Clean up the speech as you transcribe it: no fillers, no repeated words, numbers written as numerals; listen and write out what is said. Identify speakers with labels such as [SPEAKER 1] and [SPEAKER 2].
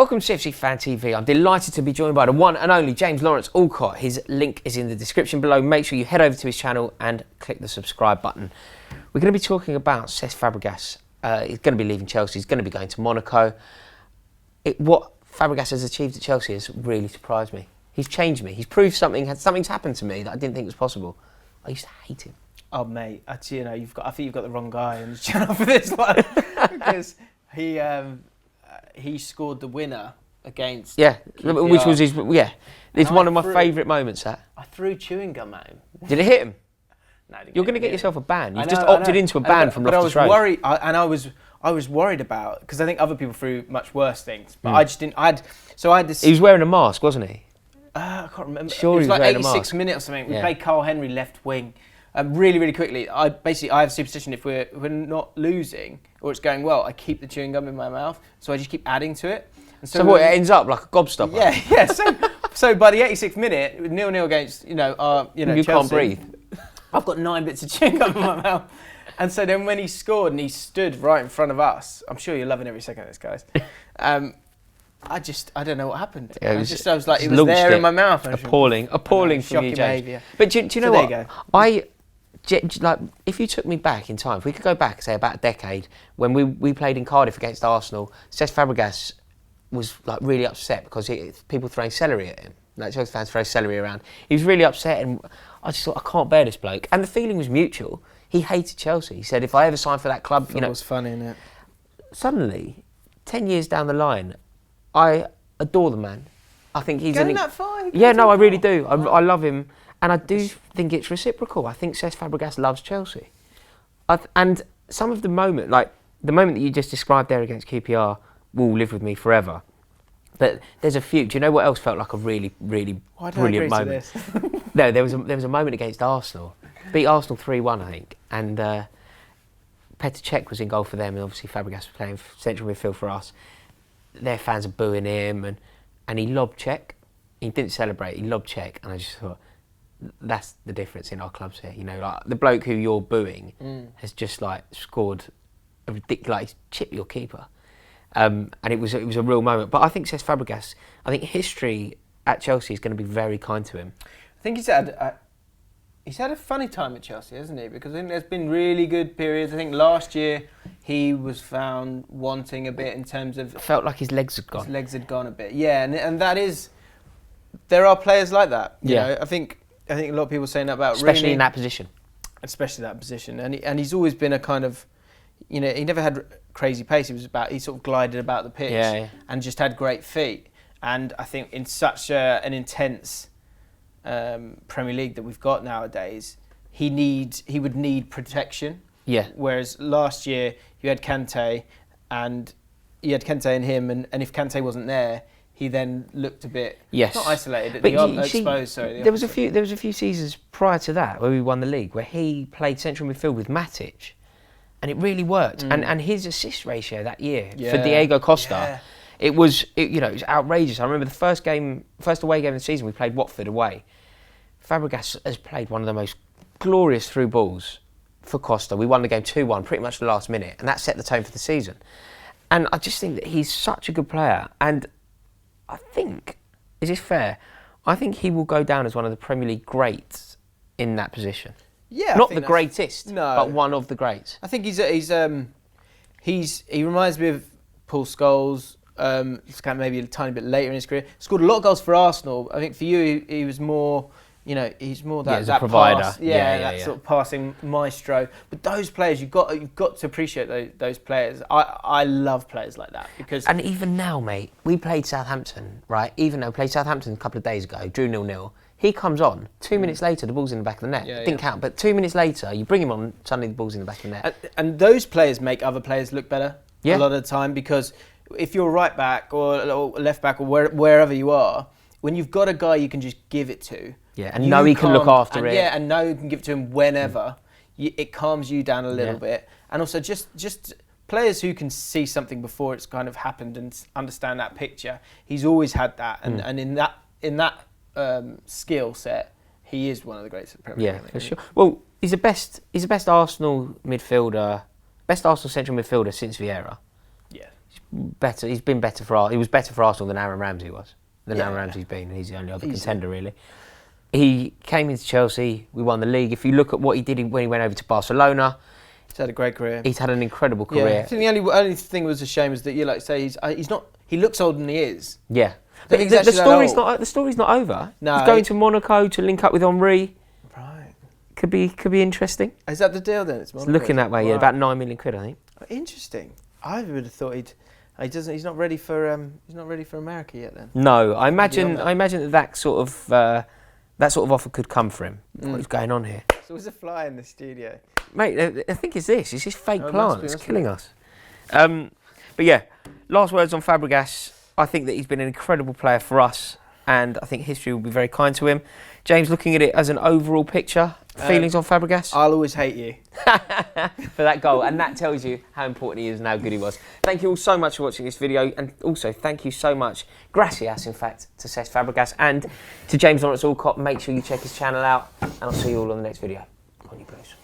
[SPEAKER 1] Welcome to CFC Fan TV. I'm delighted to be joined by the one and only James Lawrence Alcott. His link is in the description below. Make sure you head over to his channel and click the subscribe button. We're going to be talking about Cesc Fabregas. He's going to be leaving Chelsea. He's going to be going to Monaco. What Fabregas has achieved at Chelsea has really surprised me. He's changed me. He's proved something's happened to me that I didn't think was possible. I used to hate him.
[SPEAKER 2] Oh mate, I think you've got the wrong guy on the channel for this one because he scored the winner against QPR.
[SPEAKER 1] Which was his It's one of my favourite moments. That
[SPEAKER 2] I threw chewing gum at him.
[SPEAKER 1] Did it hit him?
[SPEAKER 2] No,
[SPEAKER 1] you're going to get yourself a ban. You've just opted into a ban from Loftus Road.
[SPEAKER 2] But I was worried, I was worried about because I think other people threw much worse things, but I just didn't. I had this.
[SPEAKER 1] He was wearing a mask, wasn't he?
[SPEAKER 2] I can't remember.
[SPEAKER 1] Sure,
[SPEAKER 2] it was like
[SPEAKER 1] 86
[SPEAKER 2] minutes or something. We played Carl Henry left wing. Really quickly. I have a superstition: if we're not losing or it's going well, I keep the chewing gum in my mouth, so I just keep adding to it. And
[SPEAKER 1] so what? It ends up like a gobstopper.
[SPEAKER 2] Yeah. So by the 86th minute, 0-0 against
[SPEAKER 1] you
[SPEAKER 2] Chelsea,
[SPEAKER 1] can't breathe.
[SPEAKER 2] I've got 9 bits of chewing gum in my mouth, and so then when he scored and he stood right in front of us, I'm sure you're loving every second of this, guys. I don't know what happened.
[SPEAKER 1] Yeah,
[SPEAKER 2] I was like, it was there in my mouth.
[SPEAKER 1] Appalling from you, James. Behaviour. But do you know what? If you took me back in time, if we could go back, say about a decade, when we played in Cardiff against Arsenal, Cesc Fabregas was like really upset because people throwing celery at him. Like Chelsea fans throw celery around. He was really upset, and I just thought, I can't bear this bloke. And the feeling was mutual. He hated Chelsea. He said, if I ever sign for that club,
[SPEAKER 2] It was funny, innit?
[SPEAKER 1] Suddenly, 10 years down the line, I adore the man. I think he's
[SPEAKER 2] going that far.
[SPEAKER 1] I really do. I love him, and I do think it's reciprocal. I think Cesc Fabregas loves Chelsea, and some of the moment, like the moment that you just described there against QPR, will live with me forever. But there's a few. Do you know what else felt like a really, really brilliant moment? No, there was a moment against Arsenal. Beat Arsenal 3-1, I think, and Petr Cech was in goal for them, and obviously Fabregas was playing central midfield for us. Their fans are booing him, and he lobbed Cech. He didn't celebrate. He lobbed Cech, and I just thought, that's the difference in our clubs here. You know, like the bloke who you're booing has just like scored a ridiculous, he's chipped your keeper. And it was a real moment. But I think Cesc Fabregas, I think history at Chelsea is going to be very kind to him.
[SPEAKER 2] I think he's had a funny time at Chelsea, hasn't he? Because I think there's been really good periods. I think last year he was found wanting a bit in terms of...
[SPEAKER 1] Felt like his legs had gone.
[SPEAKER 2] His legs had gone a bit, yeah. And that is... There are players like that. You know? I think a lot of people are saying that about
[SPEAKER 1] especially
[SPEAKER 2] Rooney,
[SPEAKER 1] in that position.
[SPEAKER 2] Especially that position. And he's always been a kind of... he never had crazy pace. He sort of glided about the pitch and just had great feet. And I think in such an intense Premier League that we've got nowadays, he would need protection. Yeah. Whereas last year you had Kante, and you had Kante and him, and if Kante wasn't there, he then looked a bit not isolated, exposed.
[SPEAKER 1] There was a few seasons prior to that where we won the league where he played central midfield with Matic. And it really worked. And his assist ratio that year for Diego Costa, it was outrageous. I remember the first away game of the season, we played Watford away. Fabregas has played one of the most glorious through balls for Costa. We won the game 2-1 pretty much the last minute, and that set the tone for the season. And I just think that he's such a good player. And I think, is this fair? I think he will go down as one of the Premier League greats in that position.
[SPEAKER 2] Yeah,
[SPEAKER 1] not the greatest, but one of the greats.
[SPEAKER 2] I think he reminds me of Paul Scholes. He's kind of maybe a tiny bit later in his career. Scored a lot of goals for Arsenal. I think for you, he was more. He's more that
[SPEAKER 1] provider.
[SPEAKER 2] Pass, sort of passing maestro. But those players, you've got to appreciate those players. I love players like that because.
[SPEAKER 1] And even now, mate, we played Southampton, right? Even though we played Southampton a couple of days ago, drew 0-0. He comes on, 2 minutes later, the ball's in the back of the net. It didn't count, but 2 minutes later, you bring him on, suddenly the ball's in the back of the net.
[SPEAKER 2] And those players make other players look better a lot of the time, because if you're right back or left back or wherever you are, when you've got a guy you can just give it to.
[SPEAKER 1] Yeah, and know he can look after it.
[SPEAKER 2] Yeah, and know you can give it to him whenever. It calms you down a little bit. And also just players who can see something before it's kind of happened and understand that picture. He's always had that. And in that skill set, he is one of the greats of the Premier League.
[SPEAKER 1] Yeah, for sure. Well, he's the best Arsenal midfielder, best Arsenal central midfielder since Vieira.
[SPEAKER 2] Yeah.
[SPEAKER 1] He's better. He's been better he was better for Arsenal than Aaron Ramsey was. Aaron Ramsey's been. He's the only other contender, really. He came into Chelsea. We won the league. If you look at what he did when he went over to Barcelona,
[SPEAKER 2] he's had a great career.
[SPEAKER 1] He's had an incredible career.
[SPEAKER 2] Yeah. I think the only thing was a shame is that you say he's not. He looks older than he is.
[SPEAKER 1] Yeah. But the story's not over.
[SPEAKER 2] No.
[SPEAKER 1] He's going to Monaco to link up with Henry.
[SPEAKER 2] Right.
[SPEAKER 1] Could be interesting.
[SPEAKER 2] Is that the deal then? It's
[SPEAKER 1] looking that way. Right. Yeah, about £9 million, I think.
[SPEAKER 2] Interesting. I would have thought he's not ready for America yet. Then.
[SPEAKER 1] No, I imagine that sort of offer could come for him. What is going on here?
[SPEAKER 2] So there's a fly in the studio,
[SPEAKER 1] mate. I think it's this. It's this fake plant. It's killing us. But yeah, last words on Fabregas. I think that he's been an incredible player for us, and I think history will be very kind to him. James, looking at it as an overall picture, feelings on Fabregas?
[SPEAKER 2] I'll always hate you.
[SPEAKER 1] For that goal, and that tells you how important he is and how good he was. Thank you all so much for watching this video, and also thank you so much, gracias in fact, to Cesc Fabregas and to James Lawrence Alcott. Make sure you check his channel out, and I'll see you all on the next video. On you, Blues.